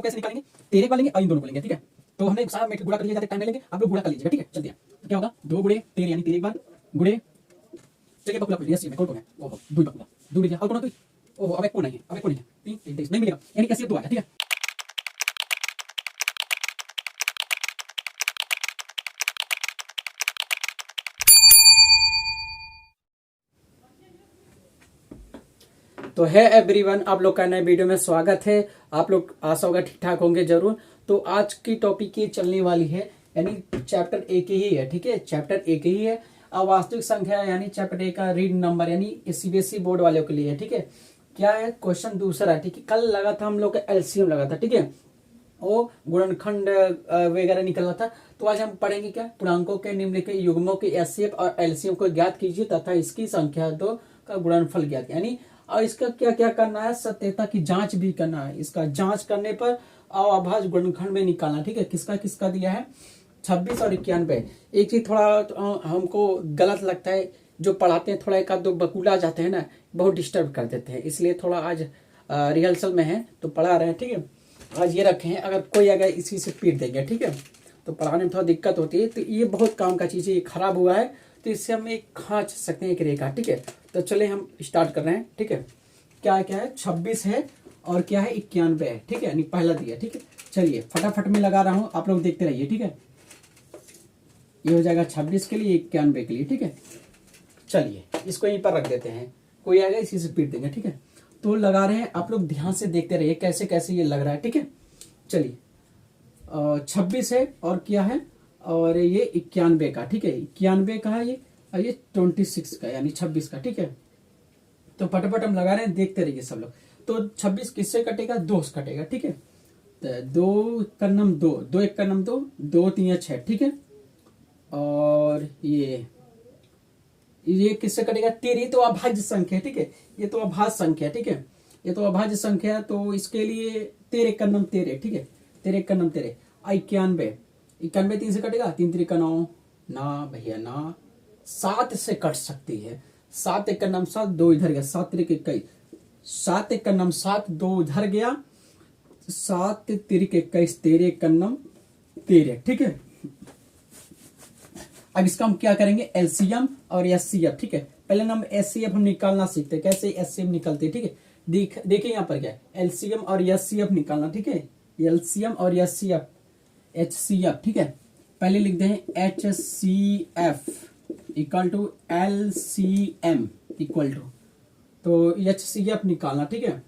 कैसे निकालेंगे, तेरे वाले लेंगे और इन दोनों को लेंगे, ठीक है। तो हमने सारा मेथड गुणा कर लिया, टाइम लेंगे, आप लोग गुणा कर लीजिएगा, ठीक है। चलते हैं, तो क्या होगा 2 गुणे तेरे यानी तेरे एक बार गुणे चलिए बकुला कर लिया, सी में कौन कौन है, ओहो 2 बकुला 2 मिल गया, और कौन है 2, ओहो अब एक कौन नहीं है, अब एक कौन नहीं है, 3 3 23 नहीं मिलेगा, यानी एससीएफ 2 आया, ठीक है। तो है एवरीवन, आप लोग का नए वीडियो में स्वागत है। आप लोग आशा होगा ठीक ठाक होंगे जरूर। तो आज की टॉपिक ये चलने वाली है, यानी चैप्टर एक ही है, ठीक है। चैप्टर एक ही है, अवास्तविक संख्या यानी चैप्टर एक का रीड नंबर, यानी सीबीएसई बोर्ड वालों के लिए है, ठीक है। क्या है क्वेश्चन दूसरा, ठीक है। कल लगा था हम लोग का एलसीएम लगा था, ठीक है, वो गुणनखंड वगैरह निकला था। तो आज हम पढ़ेंगे क्या, पूर्णांकों के निम्नलिखित युग्मों के एचसीएफ और एलसीएम को ज्ञात कीजिए तथा इसकी संख्या 2 का गुणनफल ज्ञात, यानी और इसका क्या क्या करना है, सत्यता की जांच भी करना है। इसका जांच करने पर अभाज्य गुणनखंड में निकालना, ठीक है। किसका किसका दिया है, 26 और 91। एक चीज थोड़ा हमको गलत लगता है, जो पढ़ाते हैं थोड़ा एक आध दो बकुला जाते हैं ना, बहुत डिस्टर्ब कर देते हैं, इसलिए थोड़ा आज रिहर्सल में है तो पढ़ा रहे हैं, ठीक है। आज ये रखे हैं, अगर कोई अगर इसी से पीट देंगे, ठीक है, तो पढ़ाने में थोड़ा दिक्कत होती है। तो ये बहुत काम का चीज है, ये खराब हुआ है तो इससे हम एक खींच सकते हैं एक रेखा, ठीक है। तो चले हम स्टार्ट कर रहे हैं, ठीक है। क्या क्या है, 26 है और क्या है 91 है, ठीक है, यानी पहला दिया, ठीक है। चलिए फटाफट में लगा रहा हूं, आप लोग देखते रहिए, ठीक है। ये हो जाएगा 26 के लिए, 91 के लिए, ठीक है। चलिए इसको यहीं पर रख देते हैं, कोई आएगा इसी से पीट देंगे, ठीक है। तो लगा रहे हैं, आप लोग ध्यान से देखते रहिए कैसे कैसे ये लग रहा है, ठीक है। चलिए 26 है और क्या है, और ये 91 का, ठीक है। 91 का है ये, और ये 26 का यानी 26 का, ठीक है। तो फटाफट हम लगा रहे हैं, देखते रहिए सब लोग। तो 26 किससे कटेगा, 2 से कटेगा, ठीक है। तो 2 का नम 2, 2 1 का नम 2, 2 3 6, ठीक है। और ये किससे कटेगा, 13, तो अभाज्य संख्या, ठीक है। ये तो अभाज्य संख्या, ठीक है, ये तो अभाज्य संख्या, तो इसके लिए 13 का नम 13, ठीक है। 13 का नम 13, 91 91 3 से कटेगा, 3 3 का 9, ना भैया ना, 7 से कट सकती है। 7 1 का नम 7, 2 इधर गया, 7 3 21, 7 1 का नम 7, 2 इधर गया, 7 3 21, 13 का नम 13, ठीक है। अब इसका हम क्या करेंगे, एलसीएम और एचसीएफ, ठीक है। पहले नंबर एचसीएफ हम निकालना सीखते हैं, कैसे एचसीएफ निकलते हैं, ठीक है। देखिए यहाँ पर क्या है, एलसीएम और एचसीएफ निकालना, ठीक है। एलसीएम और एचसीएफ, एचसीएफ, ठीक है। पहले लिखते हैं HCF equal to LCM equal to, तो एचसीएफ निकालना, ठीक है।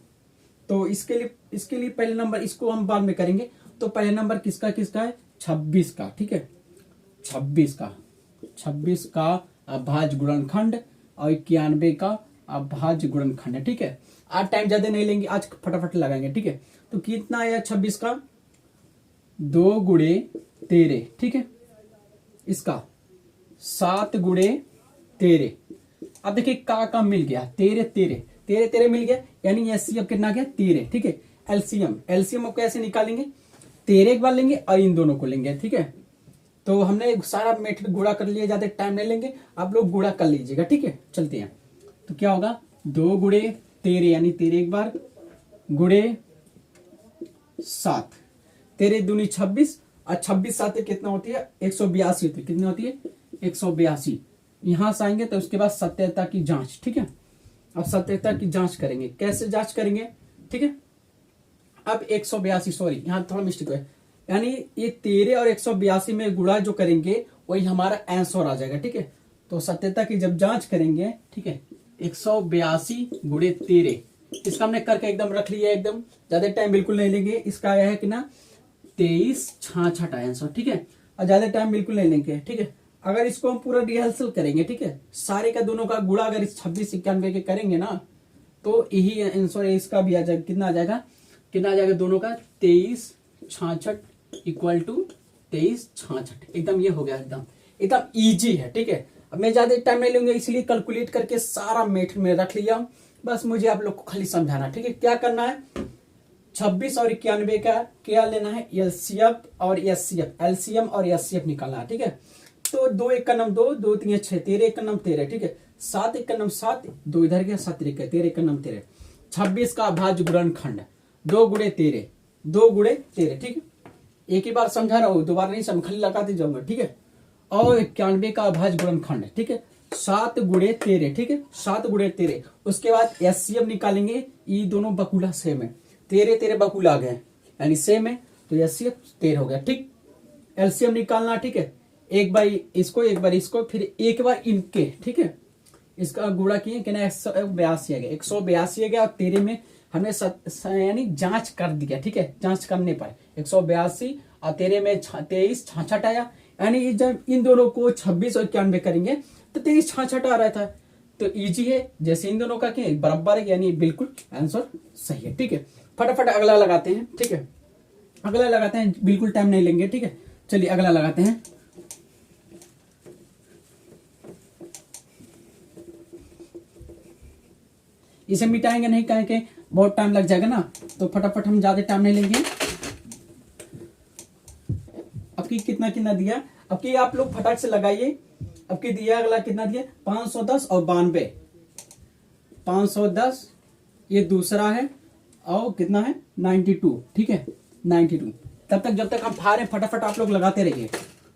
तो इसके लिए पहले नंबर, इसको हम बाद में करेंगे। तो पहले नंबर किसका किसका है, 26 का, ठीक है। 26 का अभाज्य गुणनखंड और 91 का अभाज्य गुणनखंड है, ठीक है। आज टाइम ज्यादा नहीं लेंगे, आज फटाफट लगाएंगे, ठीक है। तो कितना आया 26 का, 2 गुणे 13, ठीक है। इसका 7 गुणे 13। अब देखिए का मिल गया, 13 मिल गया, यानी एचसीएफ कितना गया, 13, ठीक है। एलसीएम कैसे निकालेंगे, 13 एक बार लेंगे और इन दोनों को लेंगे, ठीक है। तो हमने सारा मेथड गुणा कर लिया, ज्यादा टाइम नहीं लेंगे, आप लोग गुणा कर लीजिएगा, ठीक है। चलते हैं, तो क्या होगा, 2 गुणे 13 यानी 13 एक बार गुणे 7, 13 दूनी 26 और 26 साथ कितना होती है, 182 होती है। कितनी होती है, 182। यहां से आएंगे तो उसके बाद सत्यता की जांच, ठीक है। अब सत्यता की जांच करेंगे, कैसे जांच करेंगे, ठीक है। अब 182, सॉरी यहाँ थोड़ा मिस्टेक है, यानी ये 13 और 182 में गुणा जो करेंगे वही हमारा आंसर आ जाएगा, ठीक है। तो सत्यता की जब जांच करेंगे, ठीक है, 182 गुणे 13, इसका हमने करके एकदम रख लिया, एकदम ज्यादा टाइम बिल्कुल नहीं लेंगे। इसका आया है कि ना 23 66 आंसर, ठीक है। और ज्यादा टाइम बिल्कुल नहीं लेंगे, ठीक है। अगर इसको हम पूरा रिहर्सल करेंगे, ठीक है, सारे का दोनों का गुणा अगर इस 26 91 के करेंगे ना, तो यही आंसर इसका भी आ जाएगा, कितना आ जाएगा दोनों का, 23 66 इक्वल टू 23 66, एकदम ये हो गया, एकदम इजी है, ठीक है। अब मैं ज्यादा टाइम नहीं लूंगा, इसलिए कैलकुलेट करके सारा मेथड में रख लिया, बस मुझे आप लोग को खाली समझाना, ठीक है। क्या करना है, 26 और 91 का क्या लेना है, एलसीएफ और एचसीएफ, एलसीएम और एचसीएफ निकालना है, ठीक है। तो 2 1 का नम 2, 2 3 6, 13 1 का नम 13, ठीक है। 7 1 का नम 7, 2 इधर गया, 7 13 1 का नम 13। 26 का अभाज्य गुणनखंड 2 गुणे 13, 2 गुणे 13, ठीक है। एक ही बार समझा रहा हूं, दोबारा नहीं समझ, खाली लगाते जाऊंगा, ठीक है। और 91 का अभाज्य गुणनखंड है, ठीक है। 7 गुणे 13, ठीक है, 7 गुणे 13। उसके बाद एचसीएफ निकालेंगे, ये दोनों बकुला सेम है, 13 13 बकुला आ गए यानी सेम है, तो एचसीएफ 13 हो गया, ठीक। एलसीएम निकालना, ठीक है, एक बार इसको एक बार इसको, फिर एक बार इनके, ठीक है, इसका गुणा किए कि ना 182 आ गया, 182 आ गया। और 13 में हमने यानी जांच कर दिया, ठीक है, जांच करने पर 182 और 13 में 23 66 आया, यानी जब इन दोनों को 26 और 91 करेंगे तो 23 66 आ रहा था, तो इजी है, जैसे इन दोनों का क्या बराबर है, यानी बिल्कुल आंसर सही है, ठीक है। फटाफट अगला लगाते हैं, ठीक है, अगला लगाते हैं, बिल्कुल टाइम नहीं लेंगे, ठीक है। चलिए अगला लगाते हैं। इसे मिटाएंगे नहीं, कहेंगे बहुत टाइम लग जाएगा ना, तो फटाफट हम ज्यादा टाइम नहीं लेंगे। अब की कितना कितना दिया, अब की आप लोग फटाक से लगाइए। अब की दिया अगला कितना दिया, 510 और 92, 510 ये दूसरा है, और कितना है 92, ठीक है 92। तब तक जब तक हम फा रहे फटाफट आप लोग लगाते रहिए,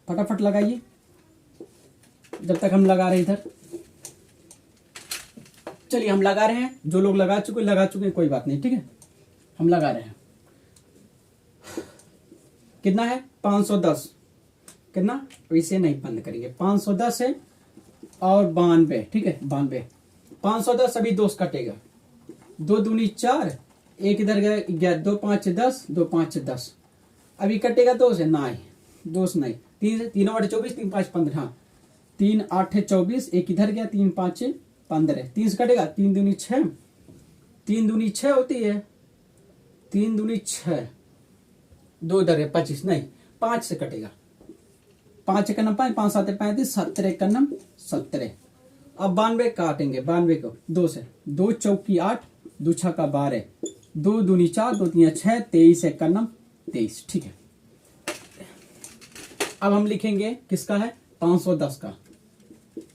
फटाफट लगाइए जब तक हम लगा रहे इधर। चलिए हम लगा रहे हैं, जो लोग लगा चुके कोई बात नहीं, ठीक है, हम लगा रहे हैं। कितना है 510, कितना, इसे नहीं बंद करेंगे, 510 है और 92, ठीक है 92, 510 अभी 2 कटेगा, 2 दूनी 4, एक इधर गया 2 5 10, 2 5 10, अभी कटेगा 2 से नहीं, 2 से नहीं, 3 8 24, 3 5 15, हाँ 3 8 24, एक इधर गया 3 5 15, 3 से कटेगा, 3 दूनी 6, 3 दूनी 6 होती है, 3 दूनी 6, 2 इधर है 25, नहीं 5 से कटेगा, 5 का 5, 5 7 35, 17 का 17। अब 92 काटेंगे, 92 को 2 से, 2 चौकी 8, 2 6 का 12, 2 दूनी 4, 2 3 6, 23 का 23, ठीक है। अब हम लिखेंगे किसका है 510 का,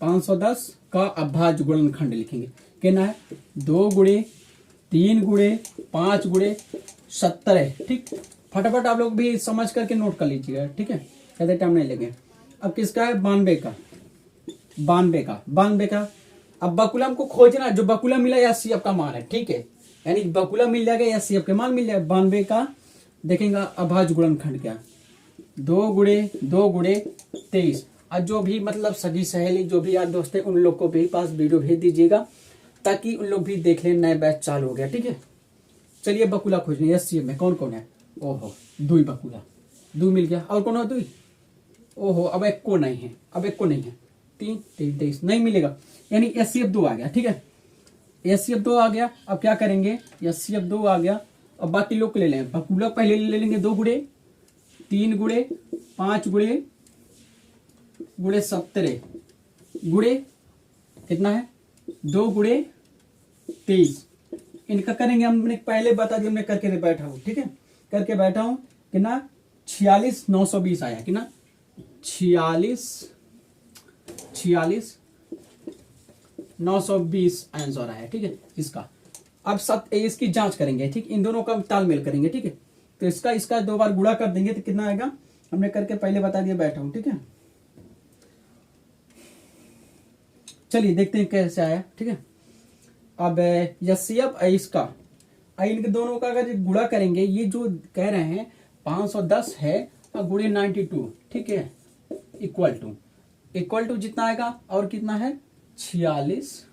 510 का अभाज्य गुणनखंड लिखेंगे, कहना है 2 गुणे 3 गुणे 5 गुणे 17, ठीक। फटाफट आप लोग भी समझ करके नोट कर लीजिएगा, ठीक है, ज्यादा टाइम नहीं लगे। अब किसका है 92 का, 92 का। अब बकुला हमको खोजना, जो बकुला मिला या सीएफ का मान है, ठीक है, यानी बकुला मिल जाएगा या सीएफ के मान मिल जाएगा। 92 का देखेंगे अभाज्य गुणनखंड क्या, 2 गुणे 23। और जो भी मतलब सगी सहेली जो भी यार दोस्त है उन लोग को भी पास वीडियो भेज दीजिएगा, ताकि उन लोग भी देख लें, नया बैच चालू हो गया, ठीक है। चलिए बकुला खोजने, एस सी में कौन कौन है, ओहो 2 बकुला, 2 मिल गया, और कौन है 2, ओहो अब एक को नहीं है, अब एक को नहीं है, 3 23 नहीं मिलेगा, यानी एस सी एफ 2 आ गया, ठीक है, एस सी एफ 2 आ गया। अब क्या करेंगे, एस सी एफ 2 आ गया, अब बाकी लोग को ले लेंगे, बकुला पहले ले लेंगे, 2 गुणे 3 गुणे 5 गुणे 17 गुणे कितना है 2 गुणे 23, इनका करेंगे। हमने पहले बता दिया, मैं करके बैठा हूं, ठीक है, करके बैठा हूं, कितना 46 920 आया, कितना 46 920 आंसर आया, ठीक है इसका। अब इसकी जांच करेंगे, ठीक, इन दोनों का तालमेल करेंगे, ठीक है। तो इसका 2 बार गुणा कर देंगे तो कितना आएगा, हमने करके पहले बता दिया, बैठा हूं, ठीक है। चलिए देखते हैं कैसे आया, ठीक है। अब यसीएफ इसका, इनके दोनों का अगर गुणा करेंगे, ये जो कह रहे हैं 510 है गुणे 92, ठीक है, इक्वल टू जितना आएगा, और कितना है 46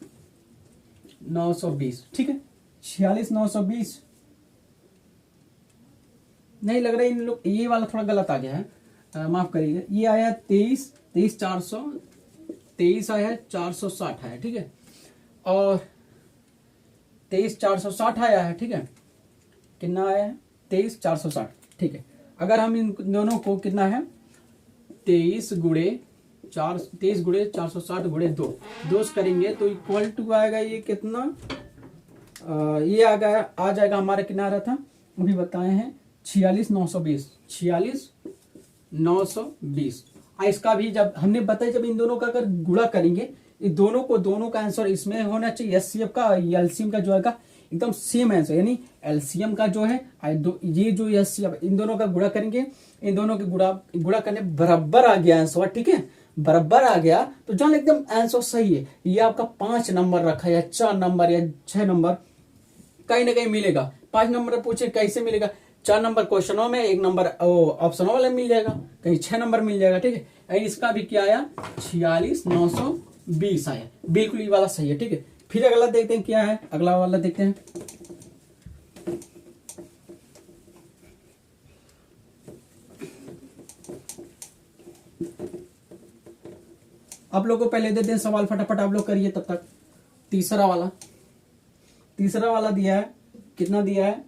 920, ठीक है, 46 920 नहीं लग रहा है इन लोग, ये वाला थोड़ा गलत आ गया है, माफ करिएगा, ये आया 23 आया 460 है, ठीक है, और 23 460 आया है, ठीक है, कितना आया है 23 460, ठीक है। अगर हम इन दोनों को कितना है 23 गुणे 460 गुणे 2 करेंगे तो इक्वल टू आएगा, ये कितना ये आ जाएगा हमारा, कितना आ रहा था अभी बताए हैं 46 920। इसका भी जब हमने बताया, जब इन दोनों का अगर गुणा करेंगे, दोनों का आंसर इसमें होना चाहिए, एचसीएफ का एलसीएम का जो आएगा एकदम सेम आंसर, यानी एलसीएम का जो है ये जो एलसीएम इन दोनों का गुणा करेंगे, इन दोनों के गुणा करने बराबर आ गया आंसर, ठीक है, बराबर आ गया तो जान एकदम आंसर सही है। ये आपका 5 नंबर रखा है या 4 नंबर या 6 नंबर कहीं ना कहीं मिलेगा। 5 नंबर पूछे कैसे मिलेगा, 4 नंबर क्वेश्चनों में, 1 नंबर ऑप्शनों वाले मिल जाएगा, कहीं 6 नंबर मिल जाएगा, ठीक है। इसका भी क्या आया 46,920 आया, बिल्कुल ये वाला सही है, ठीक है। फिर अगला देखते हैं क्या है, अगला वाला देखते हैं। आप लोगों को पहले देते हैं सवाल, फटाफट आप लोग करिए तब तक। तीसरा वाला दिया है, कितना दिया है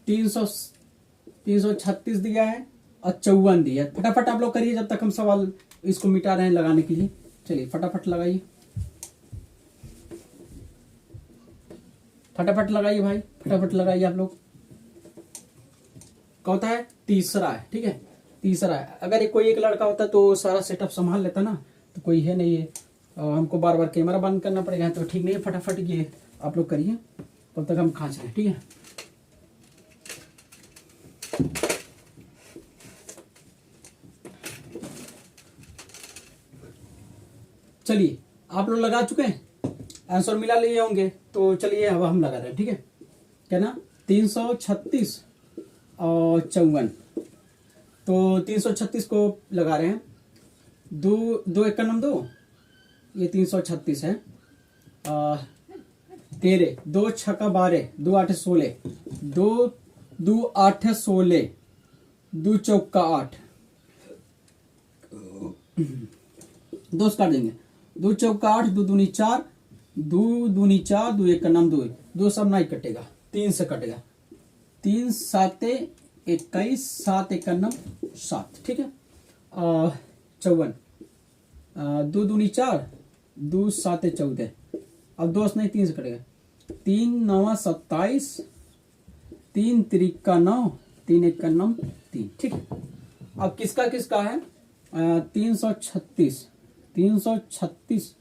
336 दिया है और 54 दिया है। फटाफट आप लोग करिए जब तक हम सवाल इसको मिटा रहे हैं लगाने के लिए। चलिए फटाफट लगाइए, फटाफट लगाइए भाई, फटाफट लगाइए आप लोग। कौन है, तीसरा है, ठीक है, तीसरा है। अगर कोई एक लड़का होता तो सारा सेटअप संभाल लेता ना, तो कोई है नहीं है, हमको बार बार कैमरा बंद करना पड़ेगा, तो ठीक नहीं है। फटाफट ये आप लोग करिए तब तक हम खांच रहे हैं, ठीक है। चलिए आप लोग लगा चुके हैं, आंसर मिला लिए होंगे, तो चलिए अब हम लगा रहे हैं, ठीक है। क्या ना 336 और 54, तो 336 को लगा रहे हैं, 2 एक का नम 2, ये 336 है, 13, 2 छक्का 12, 2 8 16, 2 8 16, 2 चौका 8, 2 काट देंगे, 2 चौका 8, 2 दूनी 4, 2 दूनी 4, 2 एक का नाम 2, 2 सब नहीं कटेगा, 3 से कटेगा, 3 7 21, 7 एक का नाम 7, ठीक है। 54, 2 दूनी 4, 2 7 14, अब 2 नहीं 3 से कटेगा, 3 9 27, 3 त्रिका 9, 3 एक का 9 3, ठीक है। अब किसका किसका है 336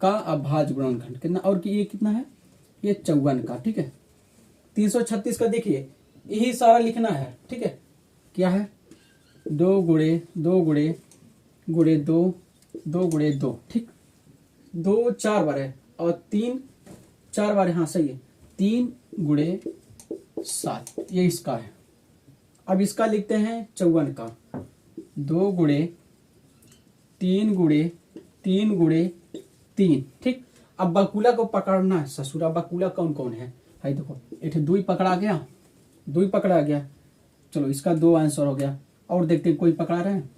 का अभाज्य गुणनखंड कितना, और कि ये कितना है, ये 54 का, ठीक है। 336 का देखिए यही सारा लिखना है, ठीक है। क्या है 2 गुणे 2 गुणे गुणे 2 2 गुणे 2, ठीक, 2 4 बार है और 3 4 बार है, हाँ सही है, 3 गुणे 7, ये इसका है। अब इसका लिखते हैं 54 का, 2 गुणे 3 गुणे 3 गुणे 3, ठीक। अब बकुला को पकड़ना है ससुरा, बकुला कौन कौन है भाई, देखो एक 2 पकड़ा गया, 2 पकड़ा गया, चलो इसका 2 आंसर हो गया। और देखते हैं कोई पकड़ा रहे हैं,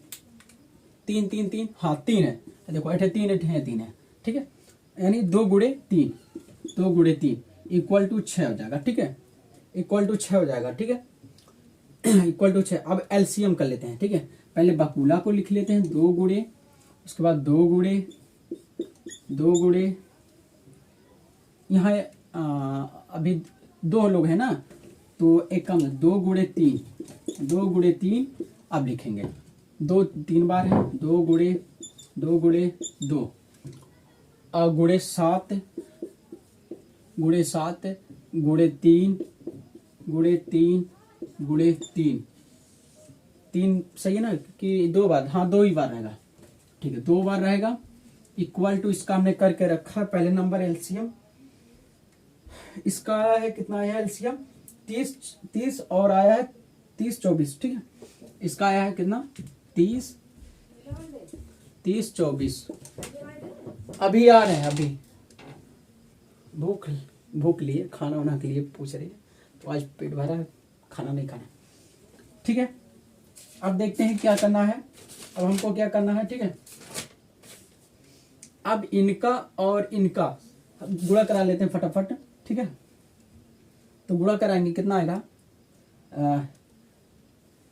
3 3 3, हाँ 3 है, देखो 3 3 है, ठीक है। यानी 2 गुणे 3, 2 गुणे 3 इक्वल टू 6 हो जाएगा, ठीक है, इक्वल टू 6 हो जाएगा, ठीक है, इक्वल टू 6। अब एलसीएम कर लेते हैं, ठीक है। पहले बकुला को लिख लेते हैं 2 गुणे, उसके बाद 2 गुणे 2 गुणे, यहाँ अभी 2 लोग हैं ना, तो एक कम 2 गुणे 3, 2 गुणे 3, अब लिखेंगे 2 3 बार है, 2 गुणे 2 गुणे 2, गुणे 7 गुणे 7 गुणे 3 गुणे 3 गुणे 3, 3 सही है ना, कि 2 बार, हाँ 2 ही बार रहेगा, ठीक है, 2 बार रहेगा। इक्वल टू इसका हमने करके रखा है पहले नंबर एलसीएम, इसका है कितना आया एलसीएम 30 और आया है 30 24, ठीक है। इसका आया है कितना 30 24, अभी आ रहे हैं, अभी भूख लिए खाना वाना के लिए पूछ रही है, तो आज पेट भरा है, खाना नहीं खाना, ठीक है। अब देखते हैं क्या करना है, अब हमको क्या करना है, ठीक है। अब इनका और इनका गुणा करा लेते हैं फटाफट, ठीक है। तो गुणा कराएंगे कितना आएगा,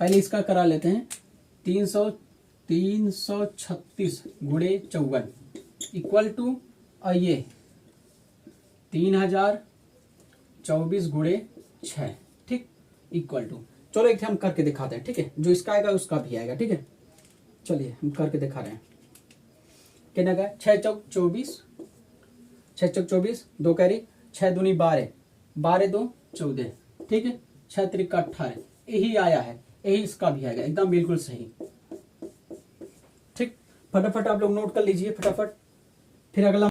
पहले इसका करा लेते हैं 336 गुणे 54 इक्वल टू ये 3024 गुणे 6, ठीक, इक्वल टू, चलो एक हम करके दिखाते हैं, ठीक है। जो इसका आएगा उसका भी आएगा, ठीक है। चलिए हम करके दिखा रहे हैं, कितना का 6 चौक 24, 6 चौक 24, 2 कैरी 6 दूनी 12, 12 2 14, ठीक है, 6 त्रिक 18, यही आया है, यही इसका भी आएगा, एकदम बिल्कुल सही। ठीक, फटाफट आप लोग नोट कर लीजिए फटाफट, फिर अगला